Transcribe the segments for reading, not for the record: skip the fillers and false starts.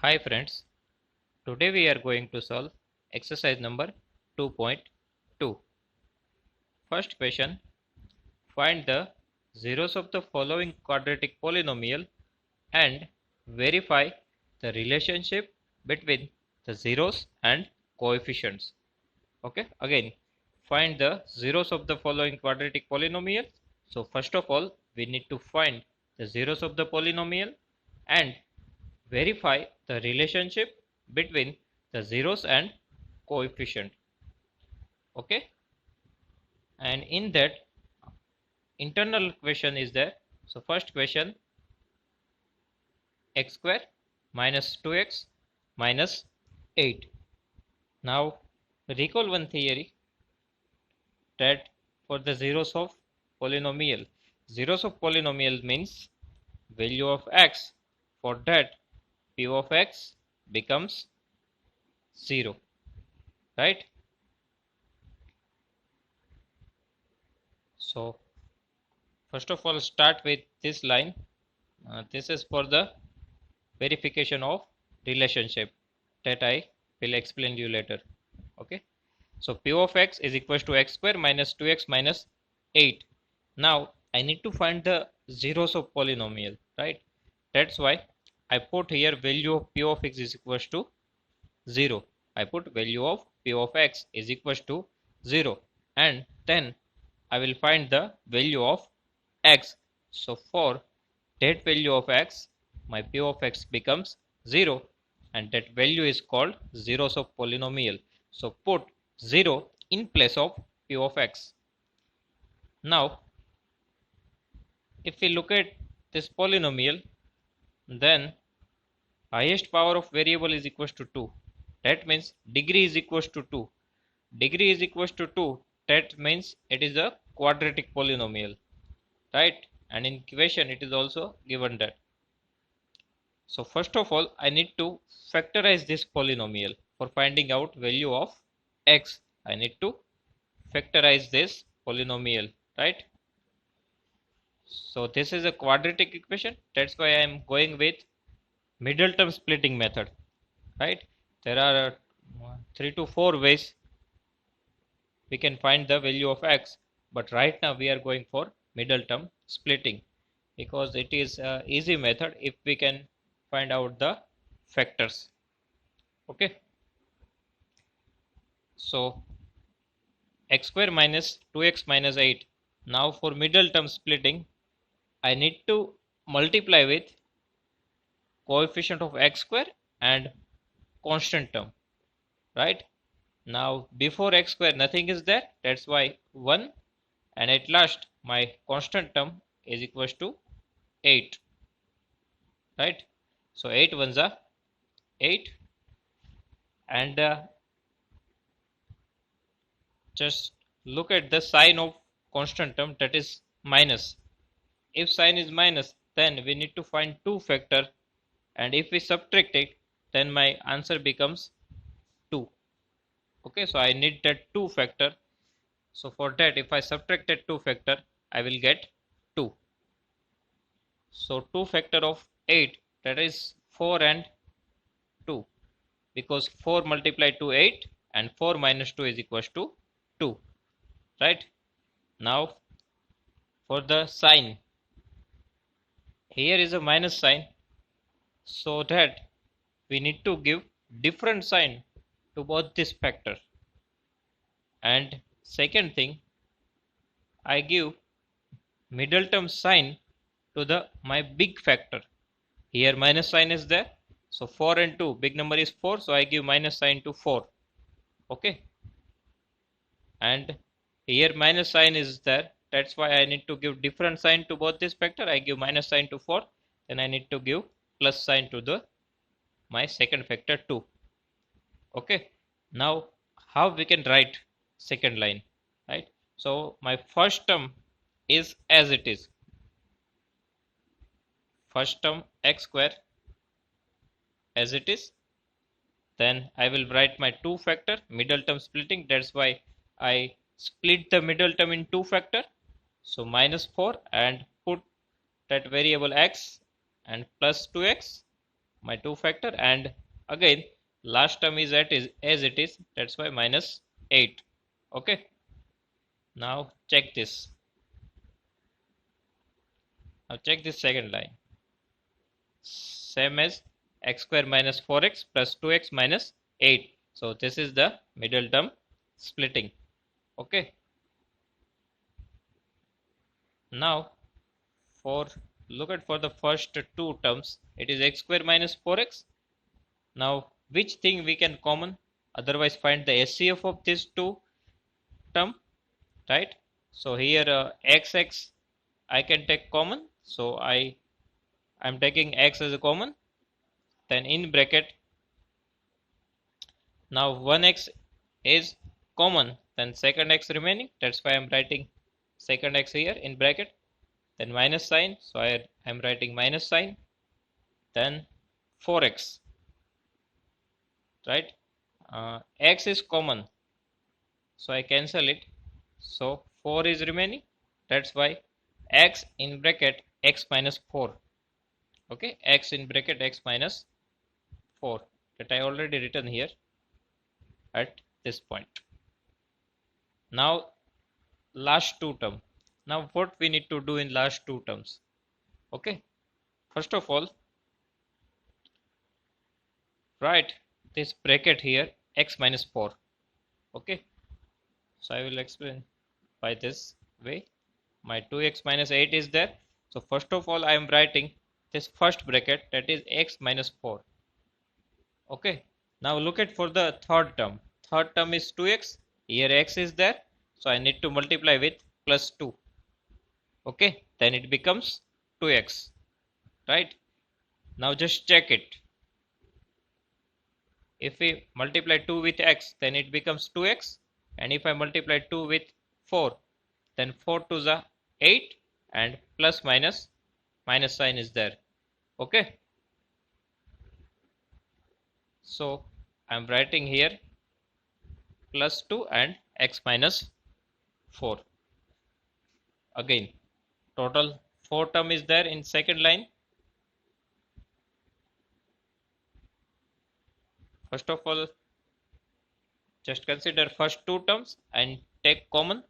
Hi friends, today we are going to solve exercise number 2.2. First question, find the zeros of the following quadratic polynomial and verify the relationship between the zeros and coefficients. Okay, again, find the zeros of the following quadratic polynomial. So first of all, we need to find the zeros of the polynomial and verify the relationship between the zeros and coefficient. Okay, and in that internal question is there. So first question, x square minus 2x minus 8. Now recall one theory that for the zeros of polynomial, zeros of polynomial means value of x. For that p of x becomes 0, right? So first of all, start with this line. This is for the verification of relationship that I will explain you later. Okay. So p of x is equals to x square minus 2x minus 8. Now I need to find the zeros of polynomial, right? That's why I put here value of p of x is equals to 0. I put value of p of x is equals to 0, and then I will find the value of x. So for that value of x, my p of x becomes 0, and that value is called zeros of polynomial. So put 0 in place of p of x. Now if we look at this polynomial, then highest power of variable is equals to 2. That means degree is equals to 2. Degree is equals to 2. That means it is a quadratic polynomial, right? And in question it is also given that. So first of all, I need to factorize this polynomial. For finding out value of x, I need to factorize this polynomial, right? So this is a quadratic equation. That's why I am going with middle term splitting method, right? There are 3 to 4 ways we can find the value of x, but right now we are going for middle term splitting because it is an easy method if we can find out the factors. Okay, so x square minus 2x minus 8. Now for middle term splitting, I need to multiply with coefficient of x square and constant term, right? Now before x square nothing is there, that's why 1, and at last my constant term is equals to 8, right? So 8 ones are 8, and just look at the sign of constant term, that is minus. If sign is minus, then we need to find 2 factor, and if we subtract it, then my answer becomes 2. Okay, so I need that 2 factor. So for that, if I subtract that 2 factor, I will get 2. So 2 factor of 8, that is 4 and 2, because 4 multiplied to 8 and 4 minus 2 is equals to 2, right? Now for the sign, here is a minus sign, so that we need to give different sign to both this factor. And second thing, I give middle term sign to the my big factor. Here minus sign is there, so 4 and 2, big number is 4, so I give minus sign to 4. Okay, and here minus sign is there, that's why I need to give different sign to both this factor. I give minus sign to 4, then I need to give plus sign to the my second factor 2. Okay, now how we can write second line, right? So my first term is as it is, first term x square as it is, then I will write my 2 factor, middle term splitting, that's why I split the middle term in 2 factor. So minus 4 and put that variable x and plus 2x, my 2 factor, and again last term is as it is, that's why minus 8. Okay, now check this. Now check this second line, same as x square minus 4x plus 2x minus 8. So this is the middle term splitting. Okay, now for look at for the first two terms, it is x square minus 4x. Now which thing we can common, otherwise find the SCF of these two term, right? So here x I can take common, so I'm taking x as a common, then in bracket, now 1x is common, then second x remaining, that's why I'm writing second x here in bracket, then minus sign, so I'm writing minus sign, then 4x, right? X is common, so I cancel it, so 4 is remaining, that's why x in bracket x minus 4. Okay, x in bracket x minus 4, that I already written here at this point. Now last two term. Now what we need to do in last two terms? Okay, first of all, write this bracket here x minus 4. Okay, so I will explain by this way. My 2x minus 8 is there, so first of all I am writing this first bracket, that is x minus 4. Okay, now look at for the third term. Third term is 2x, here x is there, so I need to multiply with plus 2. Okay, then it becomes 2x, right? Now just check it. If we multiply 2 with x, then it becomes 2x, and if I multiply 2 with 4, then 4 to the 8, and plus minus sign is there. Okay, so I'm writing here plus 2 and x minus 4. Again, total 4 term is there in second line. First of all, just consider first two terms and take common,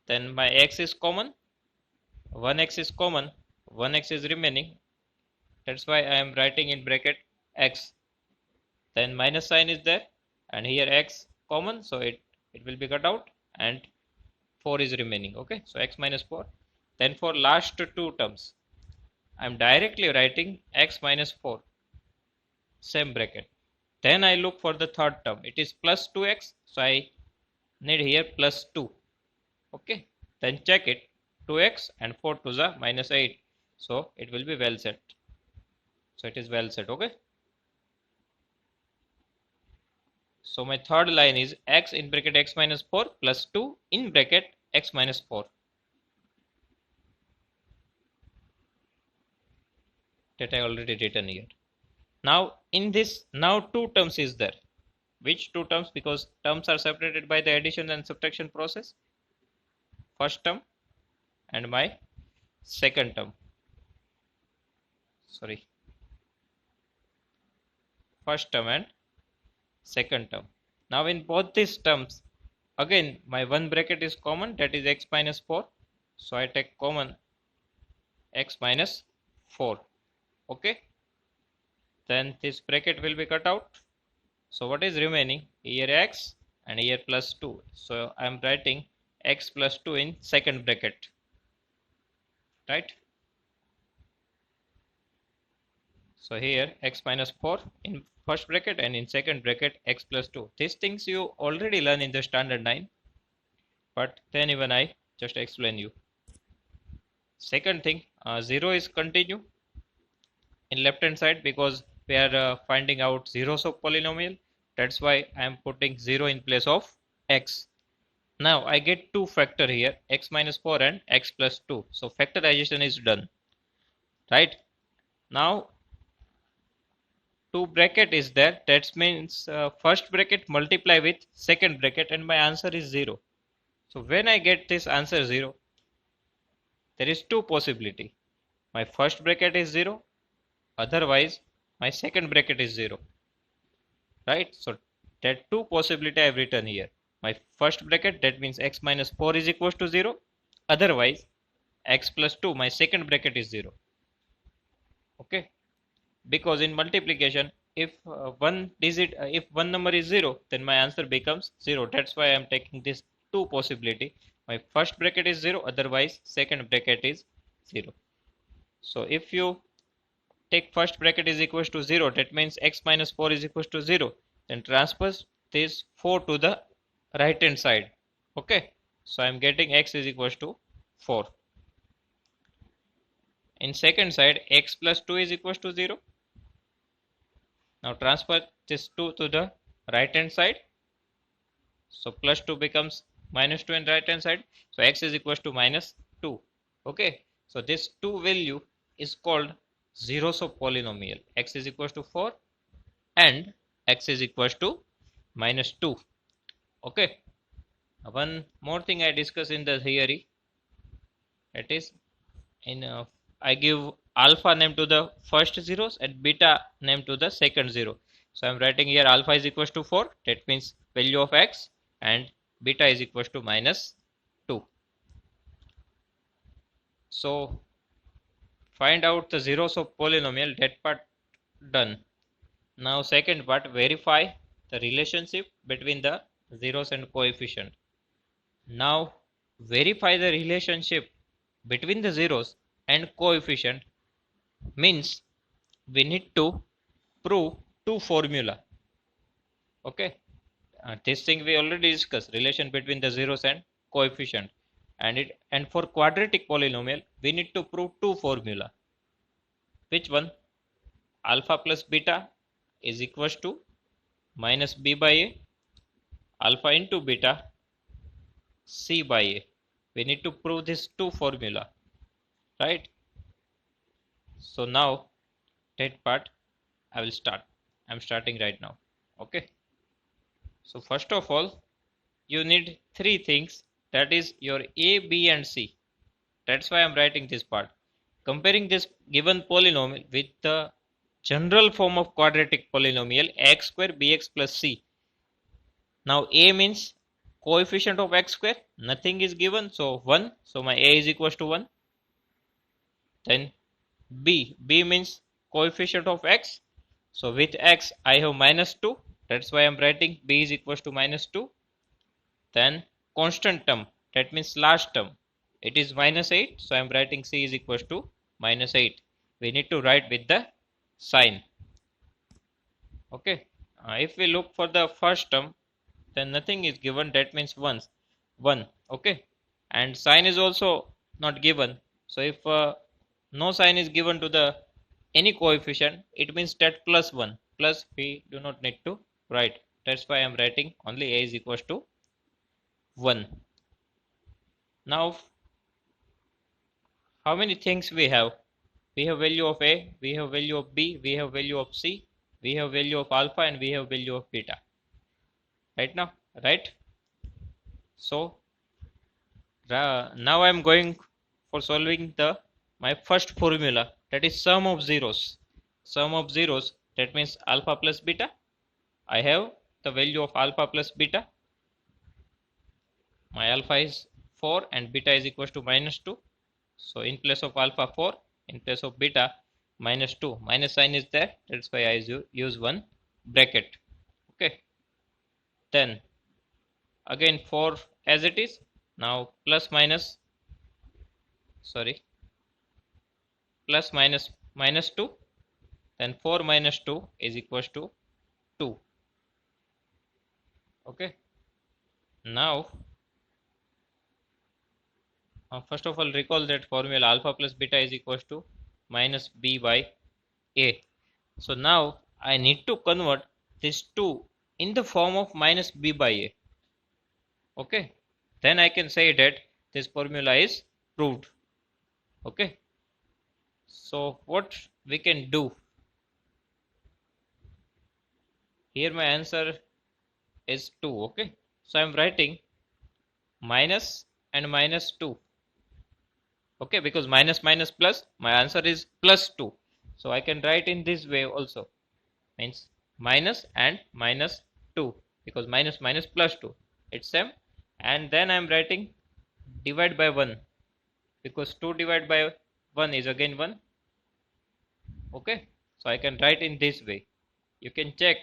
then my x is common, 1x is common, 1x is remaining, that's why I am writing in bracket x, then minus sign is there, and here x common, so it will be cut out, and 4 is remaining. Okay, so x minus 4. Then for last two terms, I am directly writing x minus 4, same bracket. Then I look for the third term, it is plus 2x, so I need here plus 2. Okay, then check it, 2x and 4 to the minus 8, so it will be well set. So it is well set. Okay, so my third line is x in bracket x minus 4 plus 2 in bracket x minus 4, that I already written here. Now in this, now two terms is there. Which two terms? Because terms are separated by the addition and subtraction process. First term and my second term. Sorry, first term and second term. Now in both these terms, again my one bracket is common, that is x minus 4. So I take common x minus 4. Okay, then this bracket will be cut out. So what is remaining? Here x and here plus 2. So I am writing x plus 2 in second bracket, right? So here x minus 4 in first bracket, and in second bracket x plus 2. These things you already learn in the standard 9, but then even I just explain you. Second thing, 0 is continue in left hand side, because we are finding out zeros of polynomial, that's why I am putting 0 in place of x. Now I get two factor here, x minus 4 and x plus 2. So factorization is done, right? Now two bracket is there, that means first bracket multiply with second bracket, and my answer is 0. So when I get this answer 0, there is two possibility. My first bracket is 0, otherwise my second bracket is 0, right? So that two possibility I have written here. My first bracket, that means x minus 4 is equals to 0. Otherwise, x plus 2, my second bracket is 0. Okay, because in multiplication, if if one number is 0, then my answer becomes 0. That's why I am taking this two possibility. My first bracket is 0, otherwise second bracket is 0. So if you take first bracket is equals to 0, that means x minus 4 is equals to 0. Then transpose this 4 to the right hand side. Okay, so I am getting x is equals to 4. In second side, x plus 2 is equals to 0. Now transfer this 2 to the right hand side. So plus 2 becomes minus 2 in right hand side. So x is equals to minus 2. Okay, so this 2 value is called zeros of polynomial. X is equals to 4 and x is equals to minus 2. Okay, one more thing I discuss in the theory, that is in I give alpha name to the first zeros and beta name to the second zero. So I am writing here alpha is equals to 4, that means value of x, and beta is equals to minus 2. So find out the zeros of polynomial, that part done. Now second part, verify the relationship between the zeros and coefficient. Now verify the relationship between the zeros and coefficient means we need to prove two formula. Okay, this thing we already discussed, relation between the zeros and coefficient, and for quadratic polynomial we need to prove two formula. Which one? Alpha plus beta is equals to minus b by a, alpha into beta c by a. We need to prove this two formula, right? So now that part I will start. I'm starting right now. Okay, so first of all you need three things, that is your a, b and c. That's why I'm writing this part. Comparing this given polynomial with the general form of quadratic polynomial x square bx plus c. Now a means coefficient of x square, nothing is given, so 1, so my a is equals to 1. Then b means coefficient of x, so with x I have minus 2, that's why I'm writing b is equals to minus 2. Then constant term, that means last term, it is minus 8, so I'm writing c is equals to minus 8. We need to write with the sign. Okay, if we look for the first term, then nothing is given, that means 1. Okay, and sign is also not given, so if no sign is given to the any coefficient, it means that plus 1, plus we do not need to write. That's why I am writing only a is equals to 1. Now how many things we have? We have value of a, we have value of b, we have value of c, we have value of alpha, and we have value of beta. Right now, right? So now I am going for solving the my first formula, that is sum of zeros. Sum of zeros, that means alpha plus beta. I have the value of alpha plus beta. My alpha is 4 and beta is equals to minus 2. So in place of alpha 4, in place of beta minus 2, minus sign is there, that's why I use one bracket. Okay, then again 4 as it is. Now plus minus minus 2, then 4 minus 2 is equals to 2. Okay, now first of all recall that formula, alpha plus beta is equals to minus b by a. So now I need to convert this 2 in the form of minus b by a. Okay, then I can say that this formula is proved. Okay, so what we can do here, my answer is 2. Okay, so I'm writing minus and minus 2. Okay, because minus minus plus, my answer is plus 2. So I can write in this way also, means minus and minus 2, because minus minus plus 2, it's same. And then I'm writing divide by 1, because 2 divided by 1 is again 1. Okay, so I can write in this way. You can check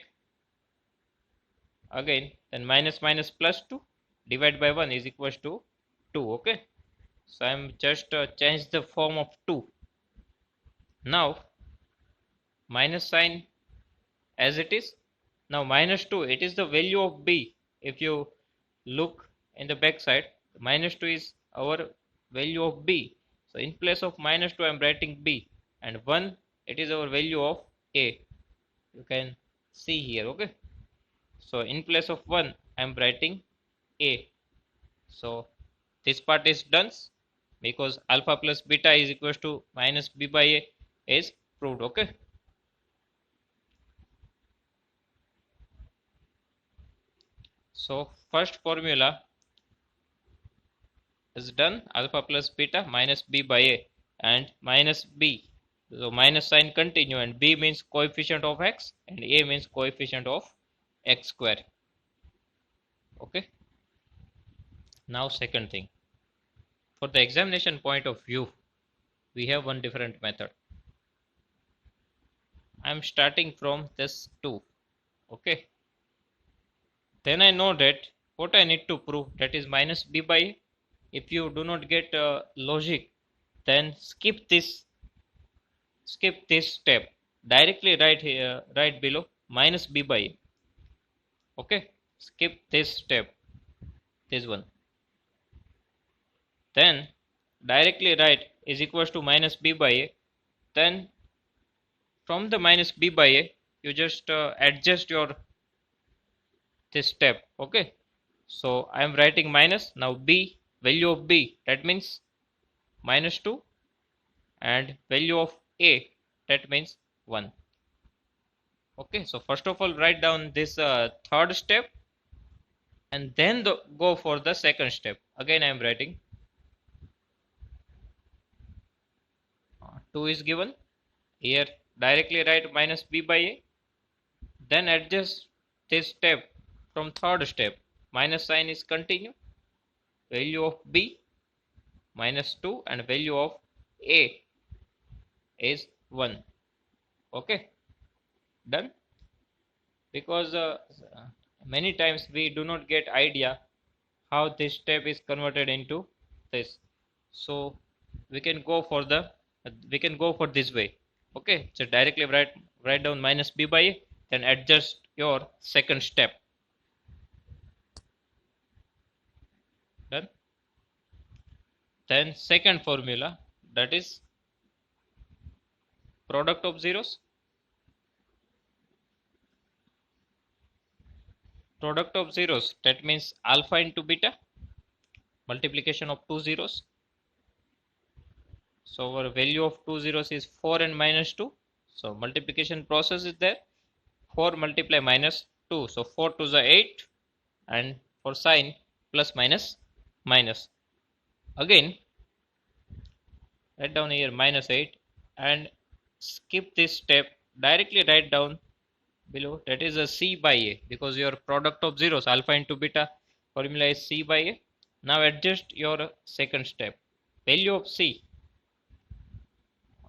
again. Then minus minus plus 2 divided by 1 is equals to 2. Okay, so I'm just change the form of 2. Now minus sign as it is. Now minus 2, it is the value of b. If you look in the back side, minus 2 is our value of b. So in place of minus 2 I am writing b, and 1, it is our value of a. You can see here. Okay, so in place of 1 I am writing a. So this part is done, because alpha plus beta is equals to minus b by a is proved. Okay, so first formula is done, alpha plus beta minus b by a and minus b. So minus sign continue, and b means coefficient of x and a means coefficient of x square. Okay, now second thing, for the examination point of view, we have one different method. I am starting from this 2. Okay, then I know that what I need to prove, that is minus b by a. If you do not get logic, then skip this step. Directly write here, right below, minus b by a. Okay, skip this step, this one. Then directly write is equals to minus b by a. Then from the minus b by a, you just adjust your this step. Okay, so I am writing minus. Now b, value of b, that means minus 2, and value of a, that means 1. Okay, so first of all write down this third step, and then go for the second step. Again I am writing 2 is given here, directly write minus b by a. Then adjust this step from third step, minus sign is continue, value of b minus 2 and value of a is 1. Okay, done. Because many times we do not get idea how this step is converted into this, so we can go for this way. Okay, so directly write down minus b by a, then adjust your second step. Done. Then second formula, that is product of zeros. Product of zeros, that means alpha into beta, multiplication of two zeros. So our value of two zeros is 4 and minus 2. So multiplication process is there. 4 multiply minus 2. So 4 to the 8, and for sign plus minus minus. Again write down here minus 8 and skip this step. Directly write down below, that is a c by a, because your product of zeros alpha into beta formula is c by a. Now adjust your second step, value of c.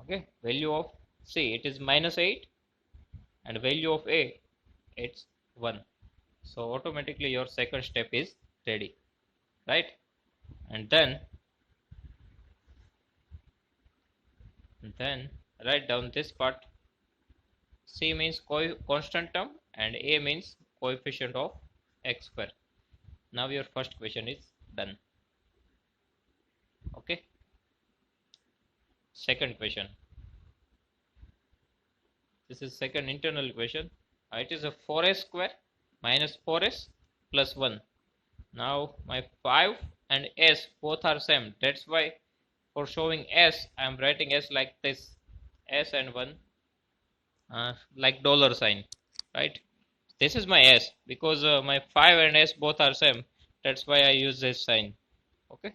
Okay, value of c, it is minus 8, and value of a, it's 1. So automatically your second step is ready, right? And then write down this part. C means constant term and a means coefficient of x square. Now your first question is done. Okay, second question, this is second internal equation. It is a 4s square minus 4s plus 1. Now my 5 and s both are same, that's why for showing s I am writing s like this, s and 1 like dollar sign, right? This is my s, because my 5 and s both are same, that's why I use this sign. Okay,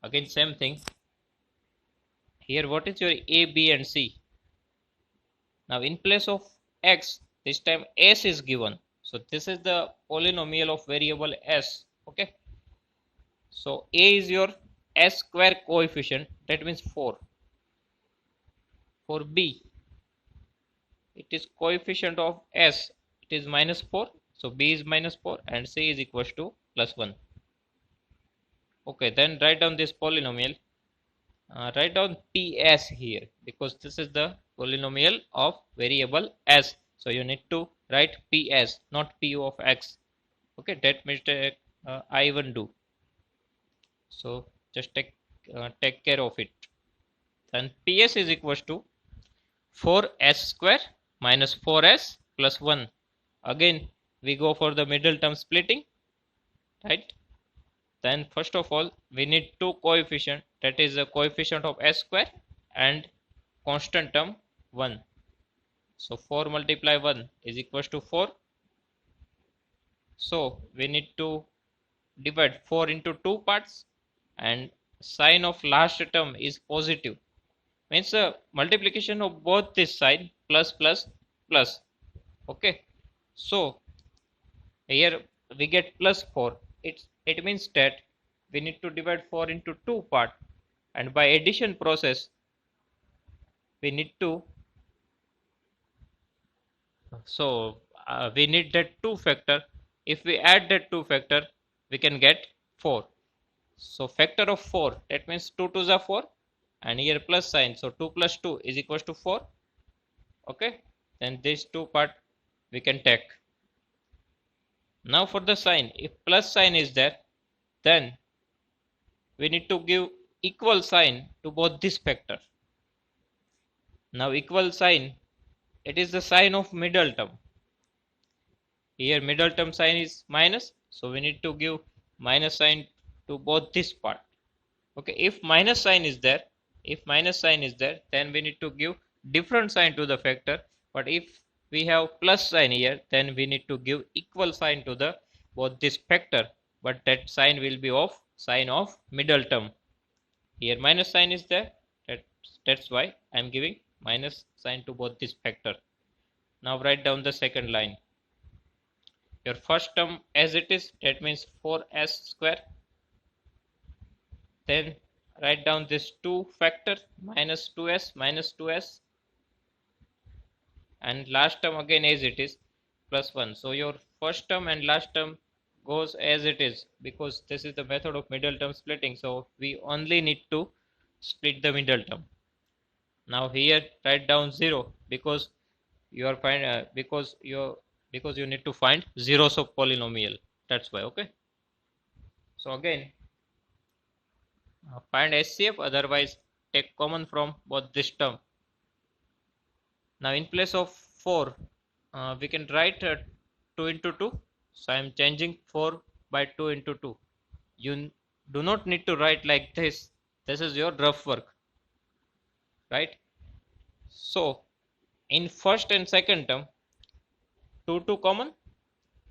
again same thing, Here what is your a, b and c? Now in place of x, this time s is given. So this is the polynomial of variable s. Okay. So a is your s square coefficient, that means 4. For b, it is coefficient of s, it is minus 4. So b is minus 4 and c is equals to plus 1. Okay, then write down this polynomial. Write down ps here because this is the polynomial of variable s. So you need to write ps, not pu of x. Okay, that mistake I even do. So just take care of it. Then ps is equals to 4s square minus 4s plus 1. Again we go for the middle term splitting, right? Then first of all we need two coefficient, that is the coefficient of s square and constant term 1. So 4 multiply 1 is equals to 4. So we need to divide 4 into two parts and sign of last term is positive, means the multiplication of both this side plus plus plus. Okay, so here we get plus 4. It means that we need to divide 4 into two part, and by addition process we need to, so we need that 2 factor. If we add that 2 factor we can get 4. So factor of 4, that means 2 to the 4 and here plus sign, so 2 plus 2 is equals to 4. Okay, then these two part we can take. Now for the sign, if plus sign is there, then we need to give equal sign to both this factor. Now equal sign, it is the sign of middle term. Here middle term sign is minus, so we need to give minus sign to both this part. Okay, if minus sign is there, then we need to give different sign to the factor. But if we have plus sign here, then we need to give equal sign to the both this factor, but that sign will be of sign of middle term. Here minus sign is there, that's why I am giving minus sign to both this factor. Now write down the second line. Your first term as it is, that means 4s square. Then write down this 2 factor minus 2s, and last term again as it is plus 1. So your first term and last term goes as it is because this is the method of middle term splitting, so we only need to split the middle term. Now here write down 0 because you are because you need to find zeros of polynomial, that's why. Okay, so again find SCF, otherwise take common from both this term. Now in place of 4 we can write 2 into 2. So I am changing 4 by 2 into 2. You do not need to write like this. This is your rough work, right? So in first and second term 2 common.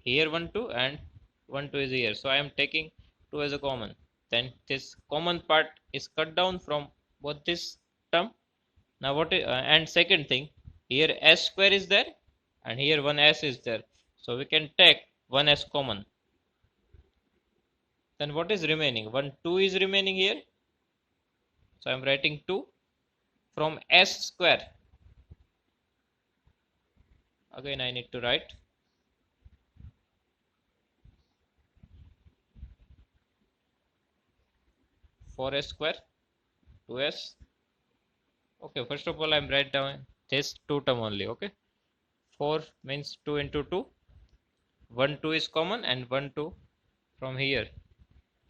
Here 1 2 and 1 2 is here. So I am taking 2 as a common. Then this common part is cut down from both this term. Now what is, and second thing, here s square is there and here 1s is there. So we can take 1s common. Then what is remaining? 1 2 is remaining here. So I am writing 2 from s square. Again I need to write 4s square 2s. Okay, first of all I am write down this 2 term only. Okay, 4 means 2 into 2, 1 2 is common and 1 2 from here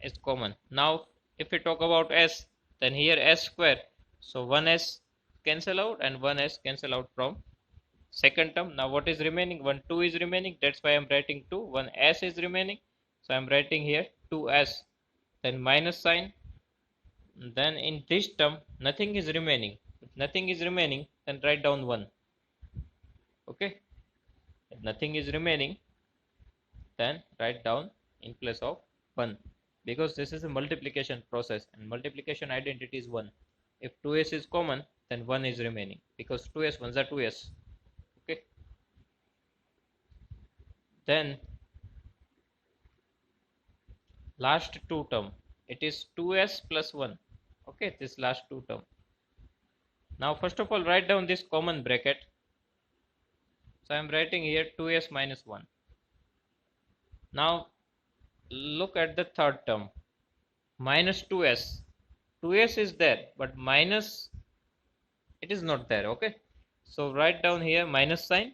is common. Now if we talk about s, then here s square, so 1s cancel out and 1s cancel out from second term. Now what is remaining? 1 2 is remaining, that's why I am writing 2. 1s is remaining, so I am writing here 2s, then minus sign. Then in this term nothing is remaining. If nothing is remaining, then write down 1. Okay, if nothing is remaining, then write down in place of 1 because this is a multiplication process and multiplication identity is 1. If 2s is common, then 1 is remaining, because 2s, 1s are 2s. Okay. Then last two term, it is 2s plus 1. Okay, this last two term. Now first of all, write down this common bracket. So I am writing here 2s minus 1. Now look at the third term, minus 2s. 2s is there, but minus, it is not there. Okay, so write down here minus sign,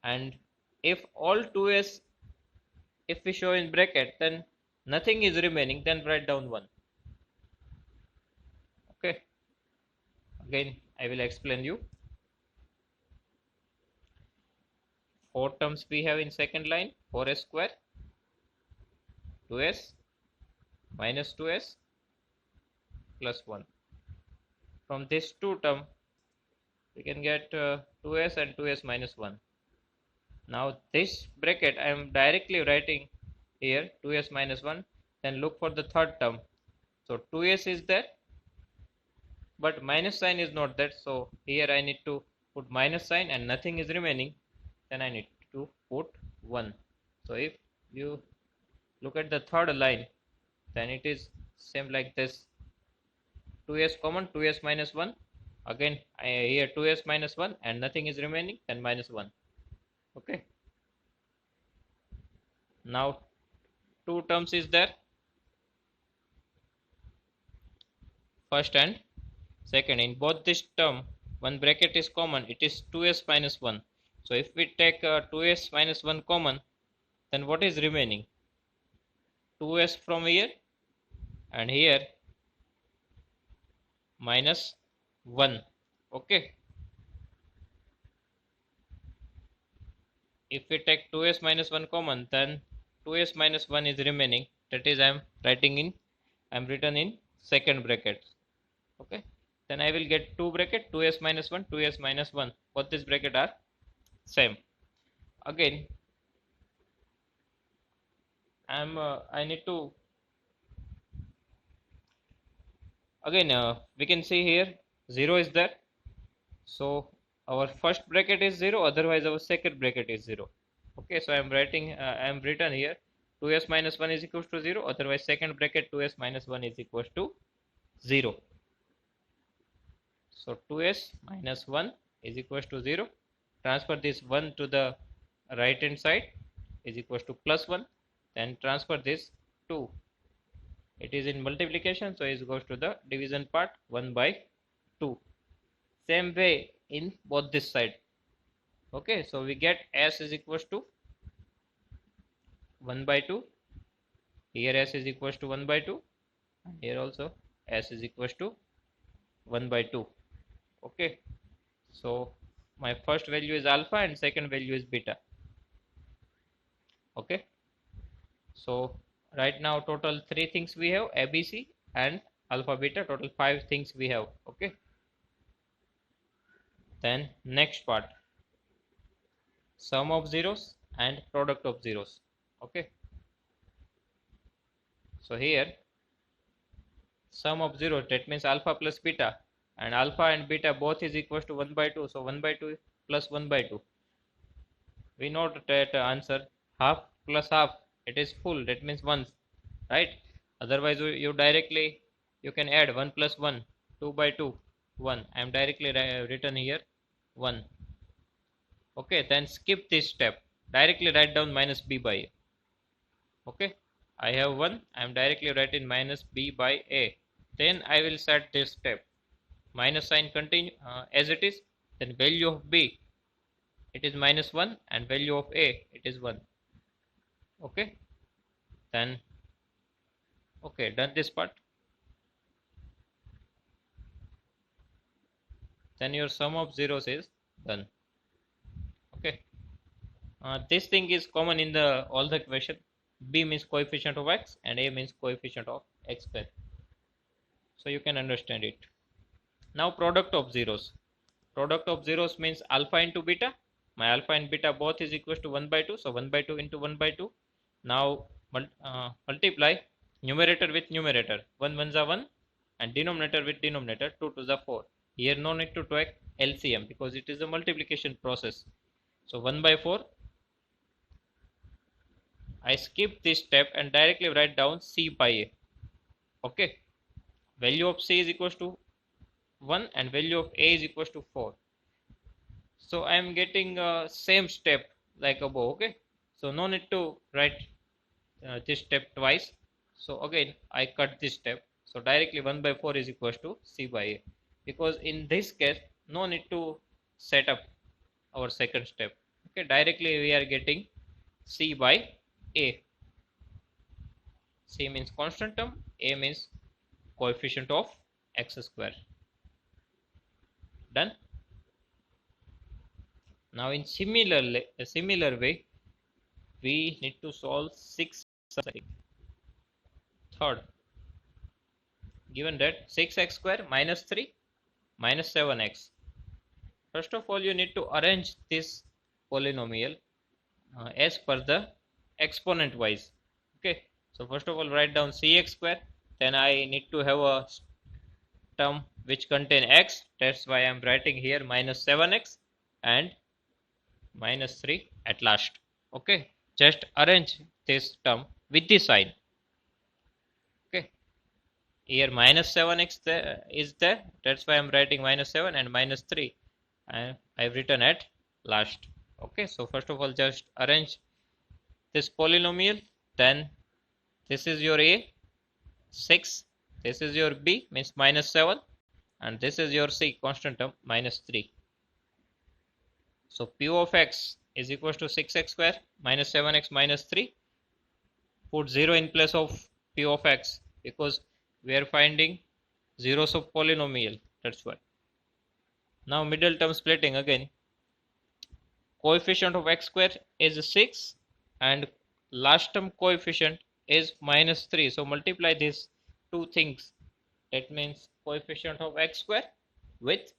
and if all 2s, if we show in bracket, then nothing is remaining, then write down 1. Okay, again I will explain you. 4 terms we have in second line, 4s square, 2s, minus 2s, plus 1. From this 2 term, we can get 2s and 2s minus 1. Now this bracket I am directly writing here 2s minus 1. Then look for the third term. So 2s is there, but minus sign is not there. So here I need to put minus sign and nothing is remaining. Then I need to put 1. So if you look at the third line, then it is same like this. 2s common, 2s minus 1. Again here 2s minus 1 and nothing is remaining, then minus 1. Okay. Now two terms is there, first and second. In both this term, one bracket is common, it is 2s minus 1. So if we take 2s minus 1 common, then what is remaining? 2s from here, and here minus 1. Okay. If we take 2s minus 1 common, then 2s minus 1 is remaining. That is I am written in second bracket. Okay. Then I will get two bracket, 2s minus 1, 2s minus 1. Both this bracket are same. Again, I need to, again we can see here 0 is there. So our first bracket is 0, otherwise our second bracket is 0. Okay, so I am written here 2s minus 1 is equals to 0, otherwise second bracket 2s minus 1 is equals to 0. So 2s minus 1 is equals to 0. Transfer this 1 to the right hand side, is equals to plus 1. Then transfer this 2. It is in multiplication, so it goes to the division part, 1 by 2. Same way in both this side. Okay, so we get s is equals to 1 by 2. Here s is equals to 1 by 2. And here also s is equals to 1 by 2. Okay, so my first value is alpha and second value is beta. Okay, so right now total 3 things we have, ABC and alpha beta, total 5 things we have. Okay, then next part, sum of zeros and product of zeros. Okay, so here sum of zeros, that means alpha plus beta, and alpha and beta both is equals to 1 by 2. So 1 by 2 plus 1 by 2. We know that answer half plus half, it is full, that means ones, right? Otherwise you directly, you can add 1 plus 1, 2 by 2, 1. I am directly written here 1. Okay, then skip this step, directly write down minus b by a. Okay, I have 1, I am directly writing minus b by a. Then I will set this step, minus sign continue as it is. Then value of b, it is minus 1, and value of a, it is 1. Okay, then okay, done this part. Then your sum of zeros is done. Okay, this thing is common in the all the equation. B means coefficient of x and a means coefficient of x square, so you can understand it. Now product of zeros. Product of zeros means alpha into beta. My alpha and beta both is equals to 1 by 2. So 1 by 2 into 1 by 2. Now multiply numerator with numerator. 1 ones are 1 and denominator with denominator, 2 to the 4. Here no need to take LCM because it is a multiplication process. So 1 by 4, I skip this step and directly write down C by A. Okay, value of C is equals to 1 and value of A is equals to 4. So I am getting same step like above. Okay, so no need to write this step twice. So again I cut this step. So directly 1 by 4 is equals to C by A, because in this case no need to set up our second step. Okay, directly we are getting C by A. C means constant term, A means coefficient of x square. Done. Now in a similar way, we need to solve 6. Third, given that 6x square minus 3 minus 7x. First of all, you need to arrange this polynomial as per the exponent wise. Okay, so first of all write down cx square, then I need to have a term which contain x, that's why I am writing here minus 7x and minus 3 at last. Okay, just arrange this term with the sign. Okay, here minus 7x is there, that's why I am writing minus 7 and minus 3 and I've written at last. Okay, so first of all just arrange this polynomial, then this is your A 6, this is your B means minus 7, and this is your C constant term minus 3. So P of x is equals to 6x square minus 7x minus 3. Put 0 in place of P of x because we are finding zeros of polynomial, that's why. Now middle term splitting again. Coefficient of x square is 6 and last term coefficient is minus 3. So multiply these two things. That means coefficient of x square with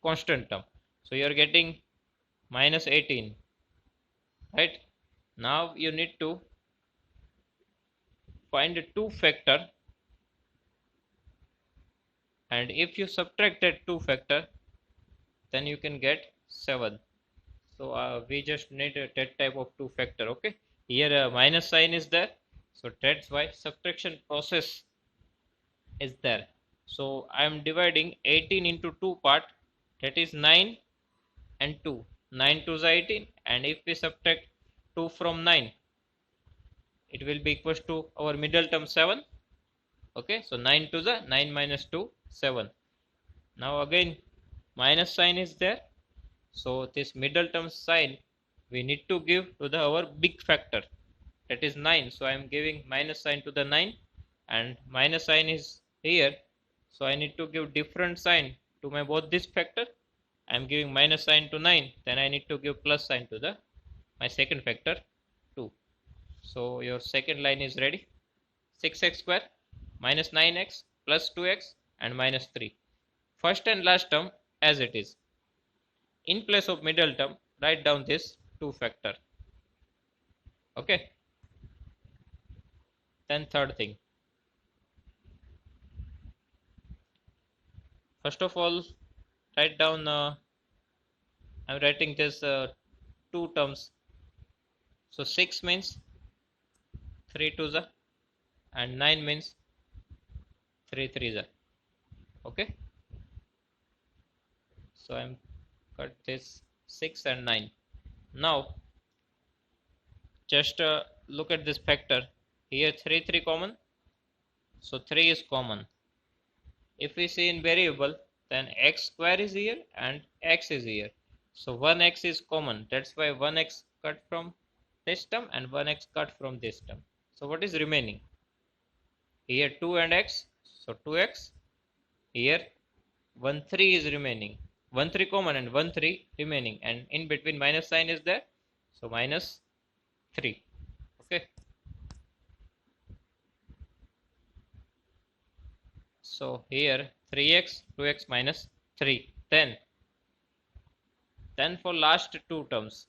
constant term. So you are getting minus 18. Right? Now you need to find a 2 factor, and if you subtract that 2 factor, then you can get 7. So we just need that type of 2 factor. Okay, here a minus sign is there, so that's why subtraction process is there. So I am dividing 18 into 2 part, that is 9 and 2. 9 to the 18, and if we subtract 2 from 9, it will be equals to our middle term 7. Okay, so 9 to the 9 minus 2 7. Now again minus sign is there, so this middle term sign we need to give to the our big factor, that is 9. So I am giving minus sign to the 9 and minus sign is here, so I need to give different sign to my both this factor. I am giving minus sign to 9, then I need to give plus sign to the my second factor 2. So your second line is ready. 6x square minus 9x plus 2x and minus 3. First and last term as it is. In place of middle term, write down this 2 factor. Okay. Then third thing. First of all, write down, I'm writing this 2 terms. So 6 means 3 to the and 9 means 3 3 the. Okay. So I'm cut this 6 and 9. Now just look at this factor. Here 3 3 common, so 3 is common. If we see in variable, then x square is here and x is here. So 1x is common, that's why 1x cut from this term and 1x cut from this term. So what is remaining? Here 2 and x, so 2x. Here 1 3 is remaining. 1 3 common and 1 3 remaining, and in between minus sign is there, so minus 3. Okay. So here 3x, 2x minus 3. Then for last two terms,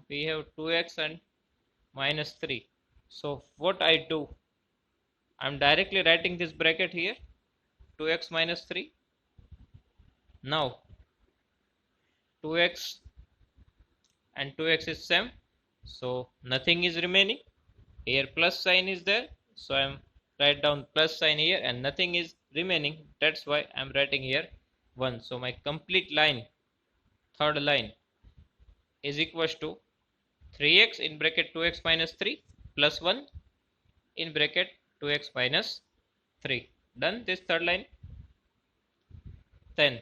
we have 2x and minus 3. So what I do, I'm directly writing this bracket here 2x minus 3. Now 2x and 2x is same, so nothing is remaining. Here plus sign is there, so I'm write down plus sign here, and nothing is remaining. That's why I'm writing here 1. So my complete line, third line, is equals to 3x in bracket 2x minus 3 plus 1 in bracket 2x minus 3. Done this third line. Then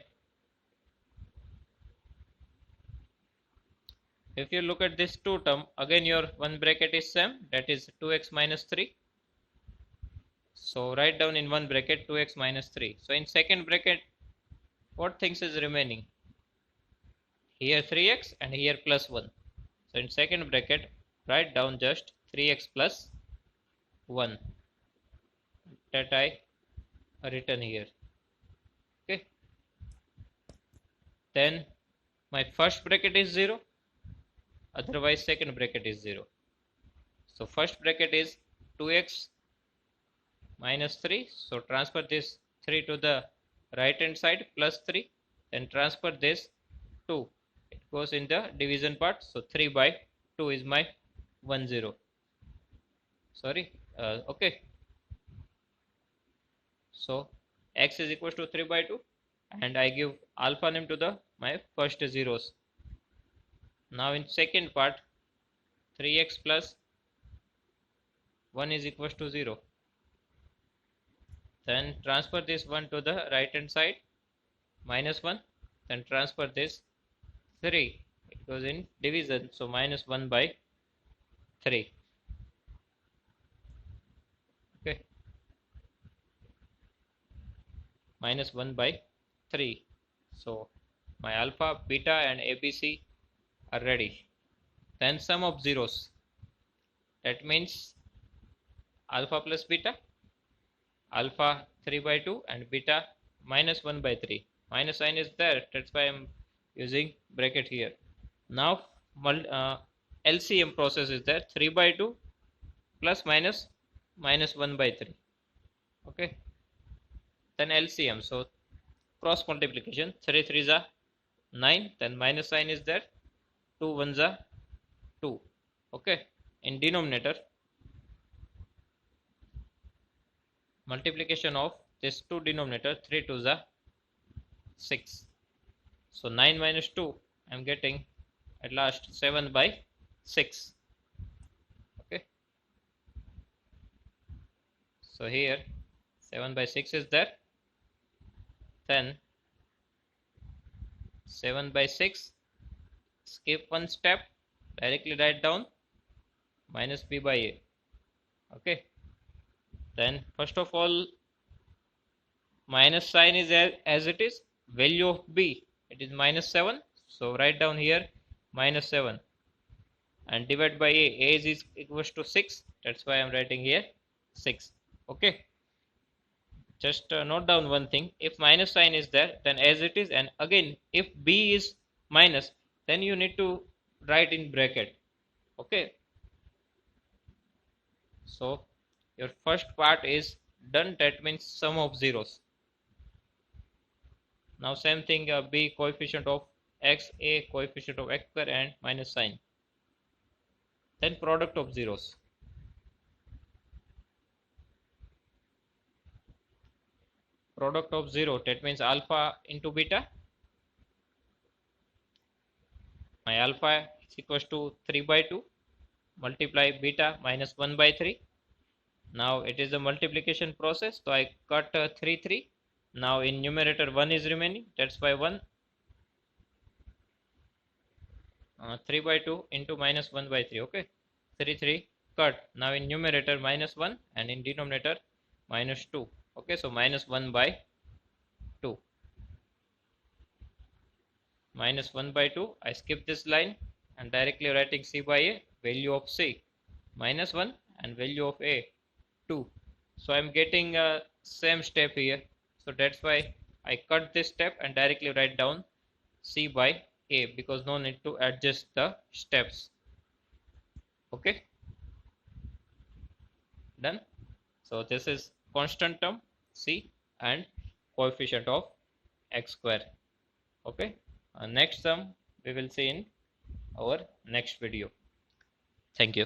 if you look at this two term, again your one bracket is same, that is 2x minus 3. So write down in one bracket 2x minus 3. So in second bracket, what things is remaining? Here 3x and here plus 1. So in second bracket, write down just 3x plus 1. That I written here. Okay. Then my first bracket is 0. Otherwise second bracket is 0. So first bracket is 2x minus 3. So transfer this 3 to the right hand side plus 3. Then transfer this 2. It goes in the division part. So 3 by 2 is my 1 0. Sorry. Okay. So x is equals to 3 by 2. And I give alpha name to the my first zeros. Now in second part, 3x plus 1 is equals to 0. Then transfer this 1 to the right hand side, minus 1. Then transfer this 3. It goes in division, so minus 1 by 3. Okay. Minus 1 by 3. So my alpha, beta and ABC are ready. Then sum of zeros. That means alpha plus beta, alpha 3 by 2 and beta minus 1 by 3. Minus sign is there, that's why I'm using bracket here. Now LCM process is there, 3 by 2 plus minus 1 by 3. Okay. Then LCM, so cross multiplication, 3 3s are 9, then minus sign is there, 2 1s are 2. Okay. In denominator, multiplication of this two denominator, 3 2s are 6. So 9 minus 2, I'm getting at last 7 by 6. Okay. So here 7 by 6 is there. Then 7 by 6, skip one step, directly write down minus b by a. Okay. Then first of all, minus sign is as it is, value of b, it is minus 7. So write down here minus 7 and divide by a is equals to 6. That's why I'm writing here 6. Okay. Just note down one thing, if minus sign is there, then as it is, and again if b is minus, then you need to write in bracket. Okay. So your first part is done, that means sum of zeros. Now same thing, b coefficient of x, a coefficient of x square and minus sign. Then product of zeros. Product of 0, that means alpha into beta. My alpha is equals to 3 by 2 multiply beta minus 1 by 3. Now it is a multiplication process, so I cut 3 3. Now in numerator 1 is remaining, that's why 1 3 by 2 into minus 1 by 3. Okay, 3 3 cut. Now in numerator minus 1 and in denominator minus 2. Okay, so minus 1 by 2. Minus 1 by 2, I skip this line and directly writing c by a, value of c minus 1 and value of a 2. So I'm getting same step here, so that's why I cut this step and directly write down c by a, because no need to adjust the steps. Okay, done. So this is constant term c and coefficient of x square. Okay, next sum we will see in our next video. Thank you.